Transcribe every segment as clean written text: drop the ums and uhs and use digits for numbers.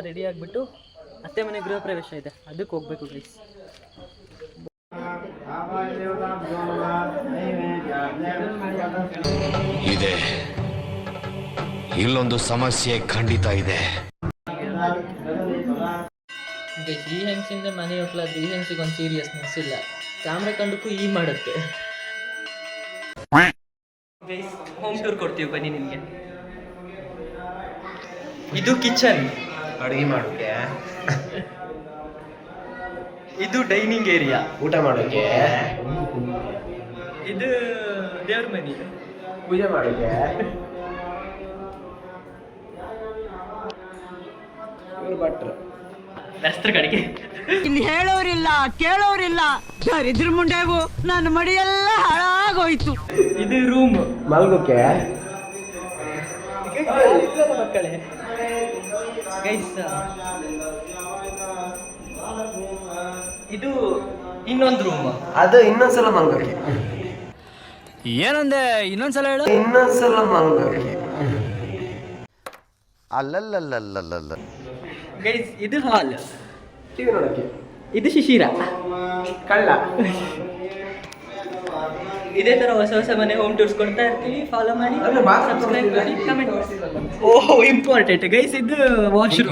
Ready ಆಗಿಬಿಟ್ಟು ಅತ್ತೆ ಮನೆ ಗೃಹ ಪ್ರವೇಶ ಇದೆ, ಅದಕ್ಕೆ ಹೋಗ್ಬೇಕು ಗೈಸ್. ಇದೆ, ಇಲ್ಲೊಂದು ಸಮಸ್ಯೆ ಖಂಡಿತ ಇದೆ. ಈ ಹೆಂಗ್ಸಿಂದ ಮನೆ ಹೋಗ್ಲಾದ್ರೆ ಈ ಹೆಂಗ್ಸಿಗೆ ಒಂದು ಸೀರಿಯಸ್ನೆಸ್ ಇಲ್ಲ, ಕ್ಯಾಮ್ರಾ ಕಂಡಕ್ಕೂ ಈ ಮಾಡುತ್ತೆ. ಹೋಮ್ ಟೂರ್ ಕೊಡ್ತೀವಿ ಬನ್ನಿ ನಿಮಗೆ. ಇದು ಕಿಚನ್, ಅಡುಗೆ ಮಾಡೋಕೆ. ಇದು ಡೈನಿಂಗ್ ಏರಿಯಾ, ಊಟ ಮಾಡೋಕೆ. ಇದು ದೇವ್ರ ಮನೆ, ಪೂಜೆ ಮಾಡೋಕೆ. ಇವರು ಭಟ್ರು ದಸ್ತ್ರ ಕಡೆಗೆ. ಇನ್ನು ಹೇಳೋರಿಲ್ಲ ಕೇಳೋರಿಲ್ಲ, ದರಿದ್ರ ಮುಂಡೆವು ನನ್ನ ಮಡಿಯೆಲ್ಲ ಹಾಳಾಗೋಯ್ತು. ಇದು ರೂಮ್ ಮಲ್ಗೋಕೆ. ಮಕ್ಕಳೇ ಗೈಸ್, ಇದು ಇನ್ನೊಂದು ರೂಮ್, ಅದು ಇನ್ನೊಂದ್ಸಲ ಮಲ್ಗೋಕೆ. ಏನಂದೆ ಇನ್ನೊಂದ್ಸಲ ಹೇಳು. ಇನ್ನೊಂದ್ಸಲ ಮಲ್ಗೋಕೆ. ಅಲ್ಲಲ್ಲಲ್ಲಲ್ಲಲ್ಲ. ಗೈಸ್ ಇದು ಹಾಲ್, ಟಿವಿ ನೋಡೋಕೆ. ಇದು ಶಿಶಿರ ಕಳ್ಳ. ಇದೇ ತರ ಹೊಸ ಹೊಸ ಮನೆ ಹೋಮ್ ಟೂರ್ಸ್ ಕೊಡ್ತಾ ಇರ್ತೀವಿ. ಫಾಲೋ ಮಾಡಿ, ಸಬ್ಸ್ಕ್ರೈಬ್ ಮಾಡಿ, ಕಮೆಂಟ್ ಮಾಡಿ. ಓಹ್ ಇಂಪಾರ್ಟೆಂಟ್ ಗೈಸ್, ಇದು ವಾಶ್ರೂಮ್.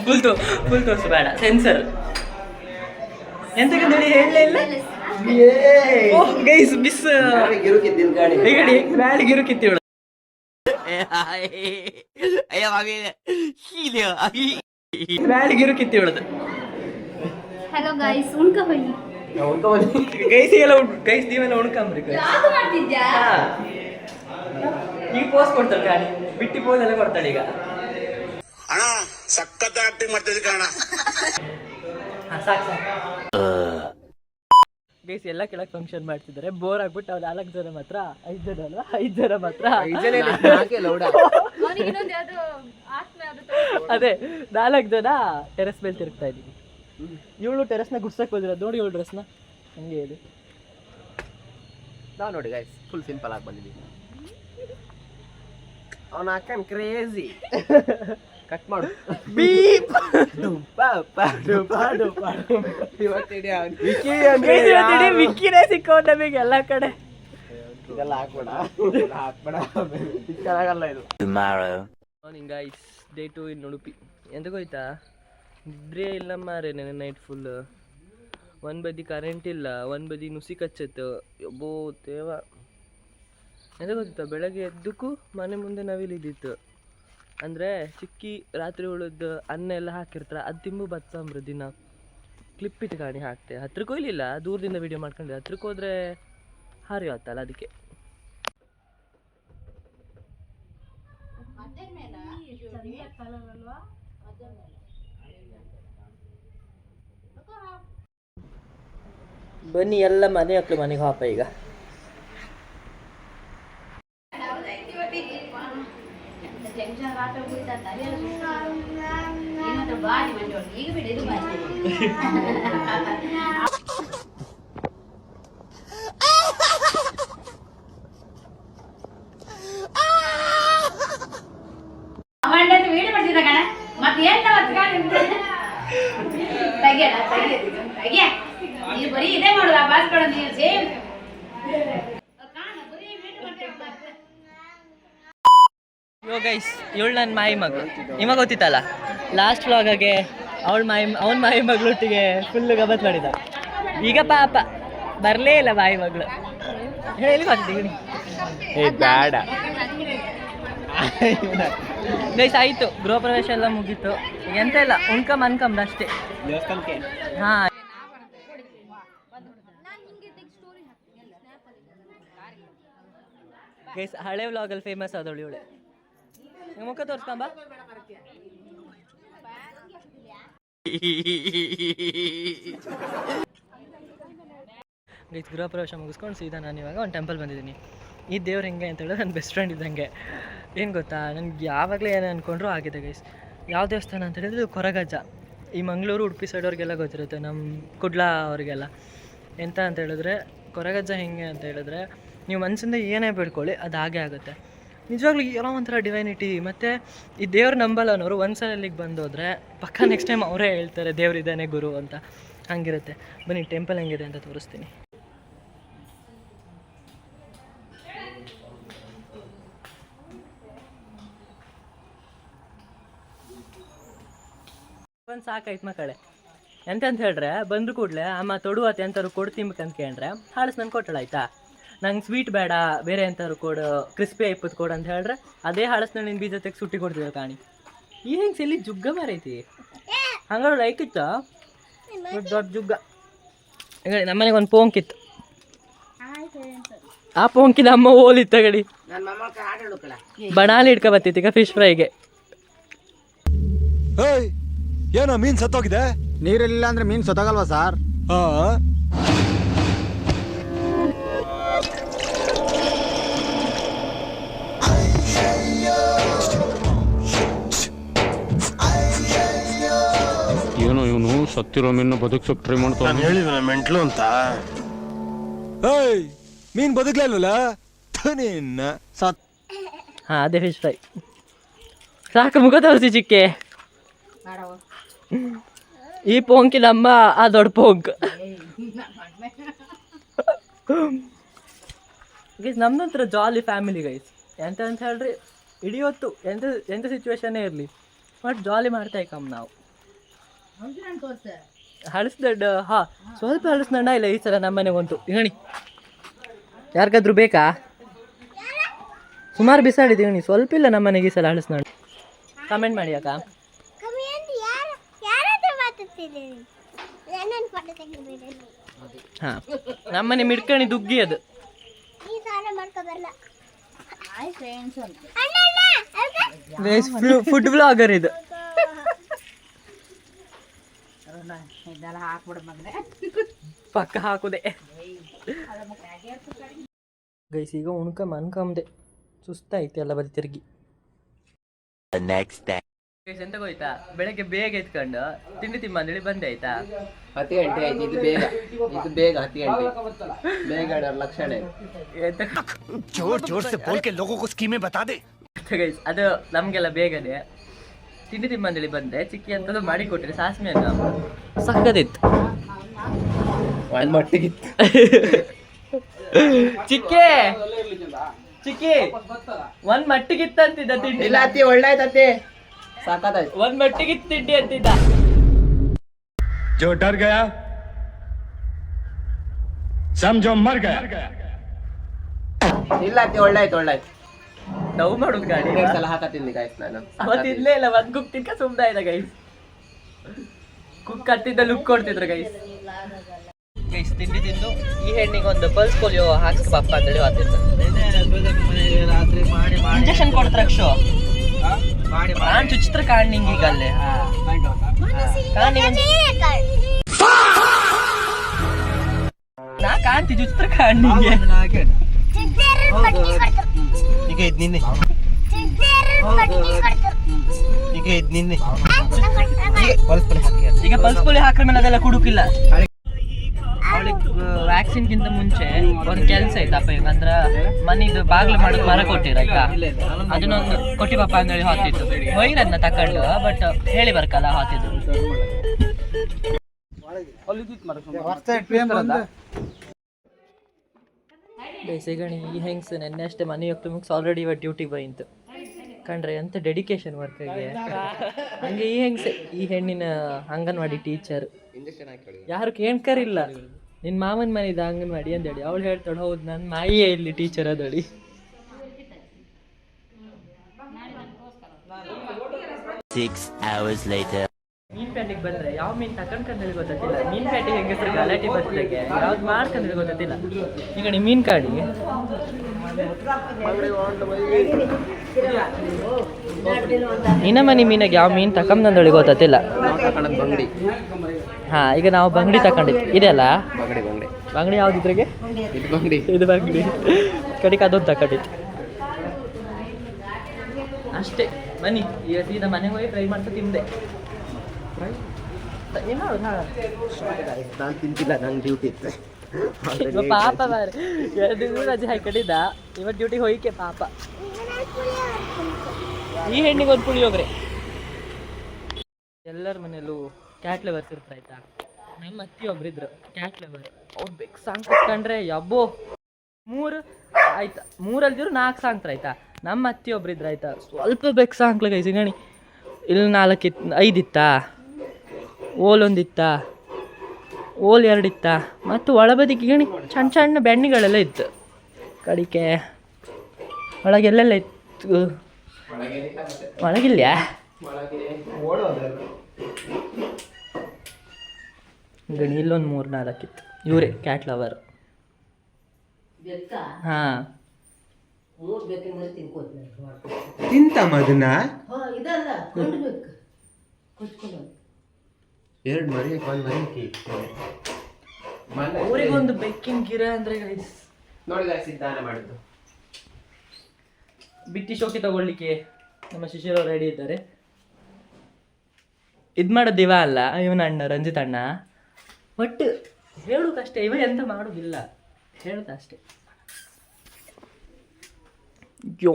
ಫುಲ್ ತೋರಿಸಬೇಡ, ಸೆನ್ಸರ್. ಎಂತಕ್ಕೆ ನೋಡಿ ಹೇಳಲೇ ಇಲ್ಲ. ಓಹ್ ಗೈಸ್ ಮಿಸ್ ಗಾಡಿ ಗಾಳಿ ಗಿರು ಕಿತ್ತಿ ಗಾಳಿ ಗಿರು ಕಿತ್ತಿ ಬಿಡೋದು. ಹಲೋ ಗೈಸ್, ಉಣ್ಕ ಬನ್ನಿ. ಗೈಸಿಗೆಲ್ಲ ಗೈಸ್ ನೀವೆಲ್ಲ ಉಣ್ಕಂಬ್ರಿ. ಈಗ ಪೋಸ್ ಕೊಡ್ತಾರೆ ಗಾಡಿ ಬಿಟ್ಟಿ ಪೋಸ್ ಎಲ್ಲ ಕೊಡ್ತಾಳೆ ಈಗ. ಅಣ್ಣ ಸಖತ್ ಆಕ್ಟಿಂಗ್ ಮಾಡ್ತಿದ್ದೆ ಕಣ. ಸಾಕು ಗೈಸ್, ಎಲ್ಲ ಕೆಳಗೆ ಫಂಕ್ಷನ್ ಮಾಡ್ತಿದ್ದಾರೆ. ಬೋರ್ ಆಗ್ಬಿಟ್ಟು ಅವ್ರು 4 ಜನ ಮಾತ್ರ, 5 ಜನ ಅಲ್ವಾ, 5 ಜನ ಮಾತ್ರ. ಅದೇ 4 ಜನ ಟೆರೆಸ್ ಮೇಲೆ ತಿರುಗ್ತಾ ಇದೀವಿ. ಇವಳು ಟೆರೆಸ್ನ ಗುಡ್ಸಕ್ಕೆ ಹೋದಿರೋದು ನೋಡಿ, ಇವಳು ಡ್ರೆಸ್ನ ಹಂಗೆ ಹೇಳಿ. ನಾವು ನೋಡಿ ಗೈಸ್ ಫುಲ್ ಸಿಂಪಲ್ ಆಗಿ ಬಂದಿದ್ದೀವಿ. ಅವನ ಅಕ್ಕನ್ ಕ್ರೇಜಿ. ಕಟ್ ಮಾಡು. ಬೀಪ್ ವಿಕ್ಕಿನೇ ಸಿಕ್ಕೋ ನಮಗೆ ಎಲ್ಲ ಕಡೆ. ಇದೆಲ್ಲ ಹಾಕ್ಬೇಡ ಸಿಕ್ಕಾಗಲ್ಲ ಇದು. ಮಾರ್ನಿಂಗ್ ಗೈಸ್, ಡೇ 2 ಇನ್ ಉಡುಪಿ. ಎಂತಕ್ಕೋಯ್ತಾ, ನಿದ್ರೆ ಇಲ್ಲ ಮಾರೆ ನೆನೆ ನೈಟ್ ಫುಲ್. ಒಂದು ಬದಿ ಕರೆಂಟ್ ಇಲ್ಲ, ಒಂದು ಬದಿ ನುಸಿ ಕಚ್ಚತ್ತು. ಒಬ್ಬೋ ತೇವ. ಎಂತ ಗೊತ್ತಿತ್ತ, ಬೆಳಗ್ಗೆ ಎದ್ದಕ್ಕೂ ಮನೆ ಮುಂದೆ ನವಿಲಿದ್ದಿತ್ತು. ಅಂದರೆ ಚಿಕ್ಕಿ ರಾತ್ರಿ ಉಳಿದು ಅನ್ನ ಎಲ್ಲ ಹಾಕಿರ್ತಾರೆ, ಅದು ತಿಂಬು ಬತ್ತಂಬ್ರು ದಿನ. ಕ್ಲಿಪ್ ಇಟ್ಟು ಕಾಣಿ ಹಾಕ್ತೆ. ಹತ್ರಕ್ಕೆ ಹೋಗ್ಲಿಲ್ಲ, ದೂರದಿಂದ ವೀಡಿಯೋ ಮಾಡ್ಕೊಂಡೆ. ಹತ್ರಕ್ಕೆ ಹೋದರೆ ಹಾರಿ ಹೋಗ್ತಲ್ಲ, ಅದಕ್ಕೆ. ಬನ್ನಿ ಎಲ್ಲ ಮನೆ ಮಕ್ಕಳು ಮನೆಗೆ ಹಾಪ ಈಗ. ವೀಡಿಯೋ ಮಾಡ್ತಿದ್ದ ಕಣ, ಮತ್ತೆ ನೀನು ಬರೀ ಇದೇ ಮಾಡುದ ಬಾಸ್ಕೊಳ ನೀವು ಸೇಮ್. ಯೋ ಗೈಸ್, ಇವಳು ನನ್ನ ಮಾಯಿ ಮಗಳು. ನಿಮಗೆ ಗೊತ್ತಿತ್ತಲ್ಲ ಲಾಸ್ಟ್ ವ್ಲಾಗಾಗೆ ಅವನ ಮಾಯಿ ಮಗಳೊಟ್ಟಿಗೆ ಫುಲ್ಲು ಗಬತ್ ಮಾಡಿದ. ಈಗ ಪಾಪ ಬರಲೇ ಇಲ್ಲ ಮಾಯಿ ಮಗಳು. ಹೇಳಿ ಬರ್ತೀನಿ ಬೇಡ ಗೈಸ್. ಆಯಿತು, ಗೃಹ ಪ್ರವೇಶ ಎಲ್ಲ ಮುಗೀತು. ಈಗ ಎಂತ ಇಲ್ಲ, ಅನ್ಕಂಬ್ದು ಅಷ್ಟೇ. ಹಾಂ ಗೈಸ್, ಹಳೆ ವ್ಲಾಗಲ್ಲಿ ಫೇಮಸ್ ಆದವಳು ಇವಳೆ. ಮುಖ ತೋರಿಸ್ಕೊಂಬ. ಗೈಸ್, ಗೃಹ ಪ್ರವೇಶ ಮುಗಿಸ್ಕೊಂಡು ಸೀದಾ ನಾನು ಇವಾಗ ಒಂದು ಟೆಂಪಲ್ ಬಂದಿದ್ದೀನಿ. ಈ ದೇವ್ರು ಹೆಂಗೆ ಅಂತ ಹೇಳಿದ್ರೆ ನನ್ನ ಬೆಸ್ಟ್ ಫ್ರೆಂಡ್ ಇದ್ದಂಗೆ. ಏನು ಗೊತ್ತಾ, ನನಗೆ ಯಾವಾಗಲೇ ಏನು ಅಂದ್ಕೊಂಡ್ರೂ ಆಗಿದೆ ಗೈಸ್. ಯಾವ ದೇವಸ್ಥಾನ ಅಂತ ಹೇಳಿದ್ರೆ ಕೊರಗಜ್ಜ. ಈ ಮಂಗಳೂರು ಉಡುಪಿ ಸೈಡ್ ಅವ್ರಿಗೆಲ್ಲ ಗೊತ್ತಿರುತ್ತೆ, ನಮ್ಮ ಕುಡ್ಲ ಅವ್ರಿಗೆಲ್ಲ. ಎಂತ ಅಂತ ಹೇಳಿದ್ರೆ ಕೊರಗಜ್ಜ ಹೆಂಗೆ ಅಂತ ಹೇಳಿದ್ರೆ ನೀವು ಮನಸ್ಸಿಂದ ಏನೇ ಬೇಡ್ಕೊಳ್ಳಿ ಅದು ಹಾಗೆ ಆಗುತ್ತೆ. ನಿಜವಾಗ್ಲೂ ಏನೋ ಒಂಥರ ಡಿವೈನಿಟಿ. ಮತ್ತು ಈ ದೇವ್ರು ನಂಬಲ್ಲ ಅನ್ನೋರು ಒಂದ್ಸಲ ಇಲ್ಲಿಗೆ ಬಂದೋದ್ರೆ ಪಕ್ಕ ನೆಕ್ಸ್ಟ್ ಟೈಮ್ ಅವರೇ ಹೇಳ್ತಾರೆ ದೇವ್ರಿದ್ದಾನೆ ಗುರು ಅಂತ. ಹಂಗಿರುತ್ತೆ. ಬನ್ನಿ ಟೆಂಪಲ್ ಹೆಂಗಿದೆ ಅಂತ ತೋರಿಸ್ತೀನಿ. ಒಂದು ಸಾಕಾಯ್ತು ಮಕ್ಕಳೇ. ಎಂತ ಅಂತ ಹೇಳ್ರೆ ಬಂದ್ರು ಕೂಡಲೇ ಅಮ್ಮ ತೊಡುವತ್ತೆ ಎಂತಾರು ಕೊಡು ತಿನ್ಬೇಕಂತ ಕೇಳ್ರೆ ಹಾಳಿಸ್ ನಾನು ಕೊಟ್ಟಳ ಆಯ್ತಾ. ನಂಗೆ ಸ್ವೀಟ್ ಬೇಡ, ಬೇರೆ ಎಂತಾರು ಕೊಡು, ಕ್ರಿಸ್ಪಿ ಐಪತ್ತು ಕೊಡು ಅಂತ ಹೇಳ್ರೆ ಅದೇ ಹಾಳಸ್ನ ನಿನ್ನ ಬೀಜ ತೆಗೆ ಸುಟ್ಟಿ ಕೊಡ್ತಿದ್ದೆ ಕಾಣಿ. ಈ ಹೆಂಗೆ ಎಲ್ಲಿ ಜುಗ್ಗ ಮಾರೈತಿ ಹಂಗಾರು ಲೈಕ್ ಇತ್ತ ದೊಡ್ಡ ಜುಗ್ಗ. ಹೇಳಿ ನಮ್ಮನೆಗೆ ಒಂದು ಪೋಂಕಿತ್ತು. ಆ ಪೋಂಕಿನ ಅಮ್ಮ ಓಲಿತ್ತ ಗಡಿ ಬಣಾಲಿ ಹಿಡ್ಕೊ ಬತ್ತಿತ್ತು ಈಗ ಫಿಶ್ ಫ್ರೈಗೆ. ಏನೋ ಮೀನ್ ಸತ್ತೋಗಿದೆ. ನೀರಿಲ್ಲ ಅಂದ್ರೆ ಮೀನ್ ಸತ್ತೋಗಲ್ವಾ ಸರ್? ಏನೋ ಇವನು ಸತ್ತಿರೋ ಮೀನು ಬದುಕ್ಸೋಕ್ ಟ್ರೈ ಮಾಡ್ತಾನೆ. ನಾನು ಹೇಳಿದ ಮೆಂಟ್ಲು ಅಂತ. ಮೀನ್ ಬದುಕ್ಲಲ್ವಲ್ಲ ಹಾಂ ಅದೇ ಫಿಶ್ ಫ್ರೈ. ಸಾಕು ಮುಖ ತೋರಿಸಿ ಚಿಕ್ಕೆ. ಈ ಪೋಂಕಿನ ಅಮ್ಮ ಆ ದೊಡ್ಡ ಪೋಂಕ್. ಗೈಸ್ ನಮ್ದು ಒಂಥರ ಜಾಲಿ ಫ್ಯಾಮಿಲಿ ಗೈಸ್. ಎಂತ ಅಂತ ಹೇಳ್ರಿ ಇಡೀ ಹೊತ್ತು ಎಂಥ ಸಿಚುವೇಶನ್ನೇ ಇರಲಿ ಬಟ್ ಜಾಲಿ ಮಾಡ್ತಾ ಇಕ್ಕಮ್ಮ ನಾವು. ಹಳಸ್ದಡ್ಡ ಹಾಂ ಸ್ವಲ್ಪ ಹಳಸ್ದಂಡ ಇಲ್ಲ ಈ ಸಲ ನಮ್ಮನೆಗಂತೂ. ಹೇಳಿ ಯಾರಿಗಾದ್ರೂ ಬೇಕಾ? ಸುಮಾರು ಬಿಸಾಡಿದ್ದೀವಿ, ಸ್ವಲ್ಪ ಇಲ್ಲ ನಮ್ಮನೆಗೆ ಈ ಸಲ ಹಳಸ್ದಂಡ. ಕಮೆಂಟ್ ಮಾಡಿ ಅಕ್ಕ. ಹಾಂ ನಮ್ಮನೆ ಮಿಡ್ಕಣಿ ದುಗ್ಗಿ ಅದು. ಫುಡ್ ಬ್ಲಾಗರ್ ಇದು. ಪಕ್ಕ ಹಾಕುದೆ ಗೈಸ್. ಈಗ ಮನ್ಕಂದೆ ಸುಸ್ತಾಯ್ತು ಎಲ್ಲ ಬರೀ ತಿರುಗಿ. ಎಂತ ಹೋಯ್ತಾ ಬೆಳಗ್ಗೆ ಬೇಗ ಎತ್ಕೊಂಡು ತಿಂಡಿ ತಿಂಬಂದೇಳಿ ಬಂದೆ ಆಯ್ತಾ. 10 ಗಂಟೆ ಆಯ್ತು. ಇದು ಬೇಗ 10 ಗಂಟೆ ಬೇಗ ಲಕ್ಷಣ ಗೈಸ್. ಅದು ನಮ್ಗೆಲ್ಲ ಬೇಗನೆ ತಿಂಡಿ ತಿಂಬಂದೇಳಿ ಬಂದೆ. ಚಿಕ್ಕಿ ಅಂತದ್ದು ಮಾಡಿ ಕೊಟ್ಟಿರಿ ಸಾಸ್ಮೆ ಅನ್ನ ಸಕ್ಕದಿತ್ತು. ಮಟ್ಟಿಗಿತ್ತು ಚಿಕ್ಕಿ ಚಿಕ್ಕಿ ಒಂದ್ ಮಟ್ಟಿಗಿತ್ತಂತಿದ್ದ ತಿಂಡಿ. ಇಲ್ಲ ಅತ್ತಿ ಒಳ್ಳಾಯ್ತತ್ತಿ ಸಾಕಾಯ್ತು. ಒಂದ್ ಮಟ್ಟಿಗಿತ್ತು ತಿಂಡಿ ಅಂತಿದ್ದ. जो डर गया समझो मर गया. ಇಲ್ಲ ಅತ್ತಿ ಒಳ್ಳಾಯ್ತು. ಡವ್ ಮಾಡುದು ಗಾಡಿ. ಸಲ ಹಾಕತ್ತಿದ್ದೆ ಗೈಸ್ ನಾನು. ಅವತ್ತು ಇಲ್ಲೇ ಇಲ್ಲ ಒಂದ್ ಕುಕ್ ತಿನ್ಕ ಸುಮ್ನ ಇದ್ದ ಗೈಸ್. ಕುಕ್ ಕತ್ತಿದ್ದ ಲುಕ್ ಕೊಡ್ತಿದ್ರು ಗೈಸ್. ಗೈಸ್ ತಿಂಡಿ ತಿಂದು ಈ ಹೆಣ್ಣಿಗೆ ಒಂದು ಪಲ್ಸ್ ಪೋಲಿಯೋ ಹಾಕ್ಸ್ ಬಪ್ಪ ಅಂತೇಳಿ ಹಾಕ್ತಿದ್ದ. ಇಂಜೆಕ್ಷನ್ ಕೊಡ್ತಾರ ಶೋ ನಾನು ಚುಚ್ಚಿತ್ರ ಕಾಣ್ಣಿಂಗ್ ಈಗ ಅಲ್ಲೇ ನಾ ಕಾಣ್ತಿ ಚುಚ್ಚಿತ್ರ ಕಾಣ್ಣಿಂಗೆ. ಈಗ ಇದ್ ನಿನ್ನೆ ಈಗ ಪಲ್ಸ್ ಪೋಲಿಯೋ ಹಾಕ್ರ ಮೇಲೆ ಅದೆಲ್ಲ ಕುಡುಕಿಲ್ಲ. ಅವಳಿಗೆ ವ್ಯಾಕ್ಸಿನ್ಗಿಂತ ಮುಂಚೆ ಒಂದು ಕೆಲಸ ಐತಪ್ಪ. ಈಗ ಅಂದ್ರೆ ಮನಿದು ಬಾಗ್ಲು ಮಾಡೋದು ಮರ ಕೊಟ್ಟಿರಕ್ಕ ಅದನ್ನೊಂದು ಕೊಟ್ಟಿ ಪಾಪ ಅಂದೇಳಿ ಹಾತಿತ್ತು. ಹೊಯ್ರನ್ನ ತಕೊಂಡು ಬಟ್ ಹೇಳಿ ಬರ್ಕಲ್ಲ ಹಾತಿದ್ದು. ಬೇಸಿಗಣಿ ಈ ಹೆಂಗ್ಸ್ ನೆನ್ನೆ ಅಷ್ಟೇ ಮನೆ ಹೋಗ್ತು ಮುಗಿಸ್ ಆಲ್ರೆಡಿ ಇವತ್ತು ಡ್ಯೂಟಿಗೆ ಬೈಂತು ಕಂಡ್ರೆ ಎಂತ ಡೆಡಿಕೇಶನ್ ವರ್ಕ್ಗೆ. ಹಂಗೆ ಈ ಹೆಂಗ್ಸೆ ಈ ಹೆಣ್ಣಿನ ಅಂಗನವಾಡಿ ಟೀಚರ್. ಯಾರು ಕೇಳ್ಕರಿಲ್ಲ ನಿನ್ನ ಮಾಮನ ಮನೆದ ಅಂಗನವಾಡಿ ಅಂದೇಳಿ. ಅವಳು ಹೇಳ್ತಾಳೆ ಹೌದು ನನ್ನ ಮಾಯಿಯೇ ಇಲ್ಲಿ ಟೀಚರ್ ಅದಳಿ. ಮೀನ್ ಪ್ಯಾಟಿಗೆ ಬಂದ್ರೆ ಯಾವ ಮೀನ್ ತಕೊಂಡ್ಕಂದೇಳಿ ಗೊತ್ತಿಲ್ಲ. ಮೀನ್ ಪ್ಯಾಟಿಗೆ ಹೆಂಗೆ ಗಲಾಟೆ ಬರ್ತದೆ ಯಾವ್ದು ಮಾಡ್ಕಂದೇಳಿ ಗೊತ್ತಿಲ್ಲ. ಈಗ ನೀ ಮೀನ್ ಕಾಡಿ ನಿನ್ನ ಮನೆ ಮೀನಾಗ ಯಾವ ಮೀನು ತಕೊಂಬಂದೇಳಿ ಗೊತ್ತಿಲ್ಲ. ಬಂಗಡಿ. ಹಾಂ ಈಗ ನಾವು ಬಂಗಡಿ ತಕೊಂಡಿದ್ವಿ. ಇದೆಲ್ಲ ಬಂಗಡಿ ಯಾವ್ದಿದ್ರಾಗೆ ಇದು ಬಂಗಡಿ ಕಡೆಗೆ ಅದೊಂದು ತಕೊಂಡಿತ್ತು ಅಷ್ಟೇ. ಬನ್ನಿ ಈಗ ಸೀದಾ ಮನೆಗೆ ಹೋಗಿ ಟ್ರೈ ಮಾಡ್ತಾ ತಿಂದೆ. ನಾನು ತಿಂತಿಲ್ಲ, ನಂಗೆ ಡ್ಯೂಟಿ ಇತ್ತು. ಇವ ಪಾಪ ಮಾರೆ 2 ದಿನ ರಜೆ ಹಾಕೊಂಡಿದ್ದ ಇವತ್ತು ಡ್ಯೂಟಿಗೆ ಹೋಯ್ಕೆ ಪಾಪ. ಈ ಹೆಣ್ಣಿಗೆ ಒಂದು ಪುಳಿಯೋಗರೆ. ಎಲ್ಲರ ಮನೆಯಲ್ಲೂ ಕ್ಯಾಟ್ ಲವರ್ಸ್ ಇರ್ತಾರೆ ಆಯ್ತಾ. ನಮ್ಮ ಅತ್ತಿ ಒಬ್ರಿದ್ರು ಕ್ಯಾಟ್ ಲವರ್. ಅವ್ರು ಬೆಕ್ ಸಾಂಗ್ ಕಟ್ಕೊಂಡ್ರೆ ಯಬ್ಬೋ 3 ಆಯ್ತಾ 3 ಅಲ್ದಿರು 4 ಸಾಂಗ್ತಾರೆ ಆಯ್ತಾ. ನಮ್ಮ ಅತ್ತಿ ಒಬ್ರಿದ್ರು ಆಯ್ತಾ ಸ್ವಲ್ಪ ಬೆಕ್ ಸಾಂಗ್ಲಾಗ ಸಿಗಣಿ ಇಲ್ಲಿ 4 ಇತ್ತು 5 ಇತ್ತಾ, ಓಲ್ 1 ಇತ್ತಾ, ಓಲ್ 2 ಇತ್ತಾ, ಮತ್ತು ಒಳಬದಿಗೆ ಗಣಿ ಸಣ್ಣ ಸಣ್ಣ ಬೆಣ್ಣಿಗಳೆಲ್ಲ ಇತ್ತು. ಕಡಿಕೆ ಒಳಗೆಲ್ಲೆಲ್ಲ ಇತ್ತು, ಒಳಗಿಲ್ಲ ಗಣಿ ಇಲ್ಲೊಂದು 3-4 ಇತ್ತು. ಇವರೇ ಕ್ಯಾಟ್ ಲವರ್. ಹಾಂ ತಿಂತ ಮದನ 2 ಮರಿ 1 ಮರಿ ಊರಿಗೊಂದು ಬೆಕ್ಕಿನ ಗಿರ ಅಂದರೆ ನೋಡಿ ಸಿದ್ಧಾನ ಮಾಡಿದ್ದು. ಬಿಟ್ಟಿ ಶೋಕಿ ತಗೊಳ್ಳಿಕ್ಕೆ ನಮ್ಮ ಶಿಷ್ಯರು ರೆಡಿ ಇದ್ದಾರೆ. ಇದು ಮಾಡೋದು ಇವ ಅಲ್ಲ, ಇವನ ಅಣ್ಣ ರಂಜಿತ್ ಅಣ್ಣ. ಬಟ್ ಹೇಳೋದಷ್ಟೇ, ಇವ ಎಂತ ಮಾಡೋದಿಲ್ಲ, ಹೇಳೋದಷ್ಟೇ. ಯೋ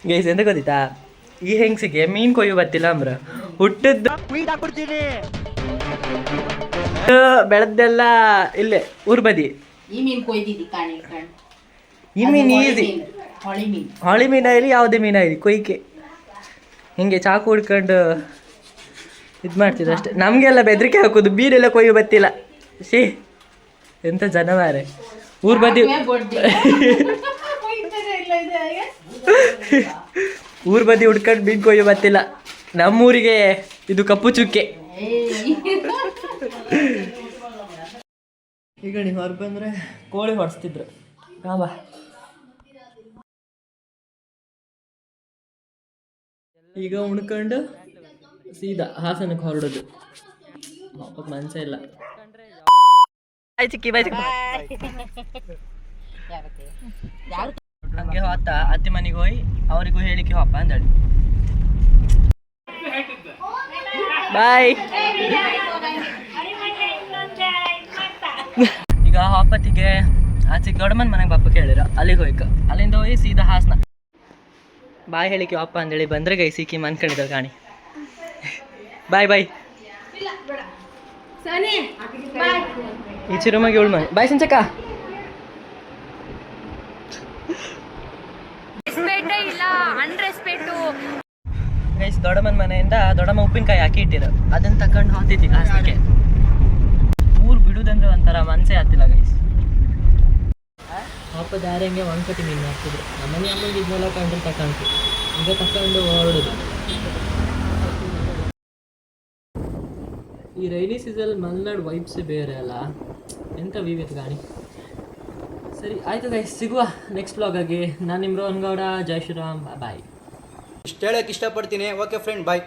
ಗೈಸ್ ಎಂತ ಗೊತ್ತಿತ್ತಾ, ಈ ಹೆಂಗ್ಸಿಗೆ ಮೀನು ಕೊಯ್ಯು ಬರ್ತಿಲ್ಲ ಅಂಬ್ರ ಹುಟ್ಟದ್ದು ಬೆಳೆದೆಲ್ಲ ಇಲ್ಲೇ ಊರ್ ಬದಿ. ಈ ಮೀನು ಕೊಯ್ದಿದ್ದಿ ಕಾಣಿ ಕಣ್. ಈ ಮೀನು ಈಸಿ, ಹೊಳಿ ಮೀನು. ಹೊಳಿ ಮೀನಾಗಲಿ ಯಾವುದೇ ಮೀನಾಗಲಿ ಕೊಯ್ಕೆ ಹಿಂಗೆ ಚಾಕು ಹಿಡ್ಕೊಂಡು ಇದು ಮಾಡ್ತಿದ್ರು ಅಷ್ಟೇ. ನಮಗೆಲ್ಲ ಬೆದರಿಕೆ ಹಾಕೋದು, ಬೀರೆಲ್ಲ ಕೊಯ್ಯು ಬತ್ತಿಲ್ಲ. ಶೇ ಎಂತ ಜನ ಮಾರೆ ಊರ್ ಬದಿ ಊರ್ ಬದಿ ಹುಡ್ಕೊಂಡು ಮೀನು ಕೊಯ್ಯು ಬತ್ತಿಲ್ಲ. ನಮ್ಮೂರಿಗೆ ಇದು ಕಪ್ಪು ಚುಕ್ಕೆ. ಈಗ ನೀವು ಹೊರ ಬಂದ್ರೆ ಕೋಳಿ ಹೊಡೆಸ್ತಿದ್ರು. ಬಾ ಈಗ ಉಣ್ಕೊಂಡು ಸೀದಾ ಹಾಸನಕ್ಕೆ ಹೊರಡೋದು. ಮನ್ಸ ಇಲ್ಲ. ಚಿಕ್ಕಿ ಬಾಯ್ ಚಿಕ್ಕಿ ಹಂಗೆ ಹೋತ ಅತ್ತೆ ಮನೆಗೆ ಹೋಗಿ ಅವರಿಗೂ ಹೇಳಿಕೆ ಹೋಪ ಅಂದಳಿ. ಬಾಯ್. ಈಗ ಹಾಪತ್ತಿಗೆ ಆಚೆ ದೊಡ್ಡಮ್ಮನ ಮನೆಗೆ ಬಾಪ ಕೇಳಿರ, ಅಲ್ಲಿಗೆ ಹೋಯ್ಕ. ಅಲ್ಲಿಂದ ಹೋಗಿ ಸೀದಾ ಹಾಸನ. ಬಾಯ್ ಹೇಳಿಕೆ ಅಪ್ಪ ಅಂದೇಳಿ ಬಂದರೆ ಗೈ ಸಿಕ್ಕಿ ಮನ್ಕೊಂಡಿದ್ದಾರೆ ಕಾಣಿ. ಬಾಯ್ ಬಾಯ್. ಈ ಚಿರುಮಗೆ ಉಳ್ಮ ಬಾಯ್ ಸಂಚಕ್ಕ. ಗೈಸ್ ದೊಡ್ಡಮ್ಮನ ಮನೆಯಿಂದ ದೊಡ್ಡಮ್ಮ ಉಪ್ಪಿನಕಾಯಿ ಹಾಕಿ ಇಟ್ಟಿರು, ಅದನ್ನ ತಕೊಂಡು ಹೋಗ್ತಿದ್ವಿ ಹಾಸನಕ್ಕೆ. ಊರು ಬಿಡುದಂದ್ರೆ ಒಂಥರ ಮನಸ್ಸೇ ಆಗ್ತಿಲ್ಲ ಗೈಸ್. ಪಾಪ ದಾರಂಗೆ ಒಂದ್ಸತಿ ಮೀನು ಹಾಕ್ತಿದ್ರು. ನಮ್ಮನೆ ಅಮ್ಮಂಗೆ ಇದನ್ನೆಲ್ಲ ಕಂಡ್ರೆ ತಗೊಂಡು ಈಗ ತಕೊಂಡು ಹೊರಡೋದು. ಈ ರೈನಿ ಸೀಸನ್ ಮಲೆನಾಡು ವೈಬ್ಸೇ ಬೇರೆ ಅಲ್ಲ, ಎಂಥ ವಿವಿಧ ಗಾಣಿ. ಸರಿ ಆಯಿತು ಗೈಸ್, ಸಿಗುವ ನೆಕ್ಸ್ಟ್ ವ್ಲಾಗಾಗಿ. ನಾನು ನಿಮ್ಮ ರೋಹನ್ ಗೌಡ. ಜೈ ಶ್ರೀರಾಮ್. ಬಾಯ್. ಇಷ್ಟು ಹೇಳೋಕ್ಕೆ ಇಷ್ಟಪಡ್ತೀನಿ. ಓಕೆ ಫ್ರೆಂಡ್, ಬಾಯ್.